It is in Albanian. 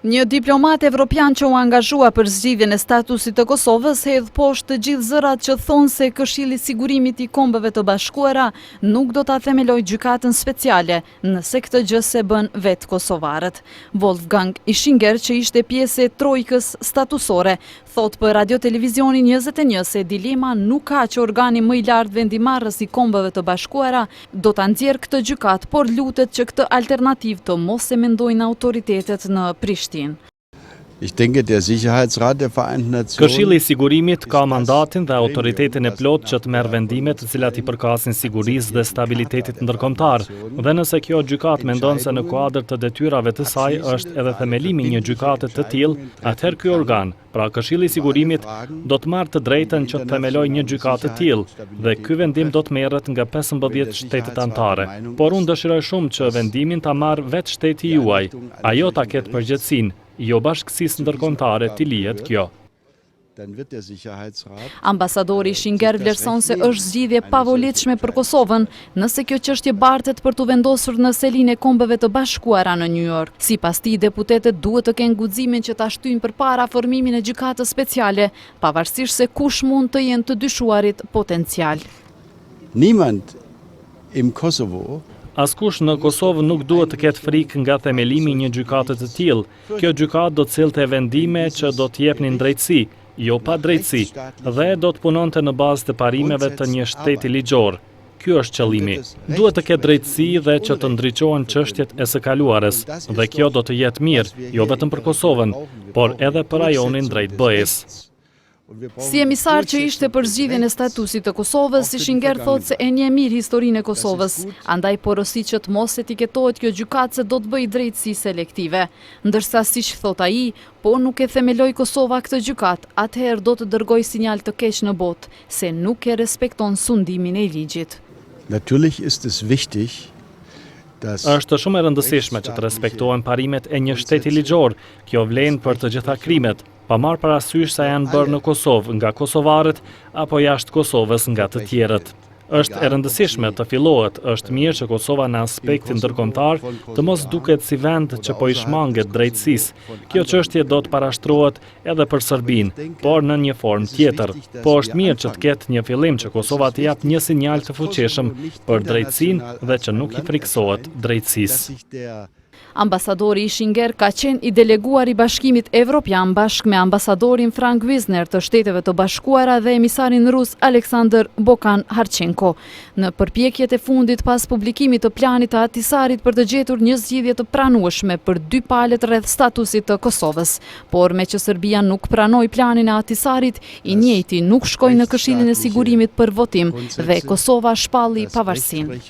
Një diplomat evropian që u angazhua për zgjidhjen e statusit të Kosovës hedh poshtë të gjithë zërat që thonë se Këshilli i Sigurimit i Kombeve të Bashkuara nuk do ta themelojë gjykatën speciale, nëse këtë gjë se bën vetë kosovarët. Wolfgang Ischinger, që ishte pjesë e trojkës statusore, thot për Radio Televizionin 21 se dilema nuk ka që organi më i lartë vendimarrës i Kombeve të Bashkuara do ta nxjerrë këtë gjykatë, por lutet që këtë alternativë të mos e mendojnë autoritetet në Prishtinë. Këshilli i Sigurimit ka mandatin dhe autoritetin e plot që të merr vendime të cilat i përkasin sigurisë dhe stabilitetit ndërkombëtar. Dhe nëse kjo gjykatë mendon se në kuadër të detyrave të saj është edhe themelimi një gjykate të tillë, atëherë ky organ, pra Këshilli i Sigurimit, do të marrë të drejtën që të themelojë një gjykatë të tillë dhe ky vendim do të merret nga 15 shtetet anëtare. Por unë dëshiroj shumë që vendimin ta marrë vetë shteti juaj, ajo ta ketë përgjegjësinë, jo bashkësisë ndërkombëtare t'i lihet kjo. Ambasadori Ischinger vlerëson se është zgjidhje pavolitshme për Kosovën nëse kjo çështje bartet për t'u vendosur në selinë e Kombeve të Bashkuara në New York. Sipas tij, deputetët duhet të kenë guximin që ta shtyjnë përpara formimin e gjykatës speciale, pavarësisht se kush mund të jenë të dyshuarit potencial. Niemand im Kosovo Askush në Kosovë nuk duhet të ketë frikë nga themelimi i një gjykate të tillë. Kjo gjykatë do të cillte vendime që do të jepnin drejtësi, jo pa drejtësi, dhe do të punonte në bazë të parimeve të një shteti ligjor. Ky është qëllimi. Duhet të ketë drejtësi dhe që të ndriçohen çështjet e së kaluarës, dhe kjo do të jetë mirë, jo vetëm për Kosovën, por edhe për rajonin drejtbëjes. Si emisar që ishte për zgjidhjen e statusit të Kosovës, Ischinger thot se e njeh mirë historinë e Kosovës, andaj porosi që të mos etiketohet kjo gjykatë se do të bëjë drejtësi selektive. Ndërsa siç thot ai, po nuk e themeloj Kosova këtë gjykatë, atëherë do të dërgojë sinjal të keq në botë se nuk e respekton sundimin e ligjit. Natürlich ist es wichtig. Është shumë e rëndësishme që të respektohen parimet e një shteti ligjor. Kjo vlen për të gjitha krimet, pa marrë parasysh sa janë bërë në Kosovë nga kosovarët apo jashtë Kosovës nga të tjerët. Është e rëndësishme të fillohet, është mirë që Kosova në aspektin ndërkombëtar të mos duket si vend që po i shmanget drejtësisë. Kjo çështje do të parashtrohet edhe për Serbinë, por në një formë tjetër. Po është mirë që të ketë një fillim që Kosova të japë një sinjal të fuqishëm për drejtësinë dhe që nuk i friksohet drejtësisë. Ambasadori Ischinger ka qenë i deleguar i Bashkimit Evropian bashkë me ambasadorin Frank Wisner të Shteteve të Bashkuara dhe emisarin rus Aleksandr Bokan-Harchenko. Në përpjekjet e fundit pas publikimit të planit të Ahtisarit për të gjetur një zgjidhje të pranueshme për 2 palët rreth statusit të Kosovës, por me që Serbia nuk pranoi planin e Ahtisarit, i njëjti nuk shkoi në Këshillin e Sigurimit për votim dhe Kosova shpalli pavarësinë.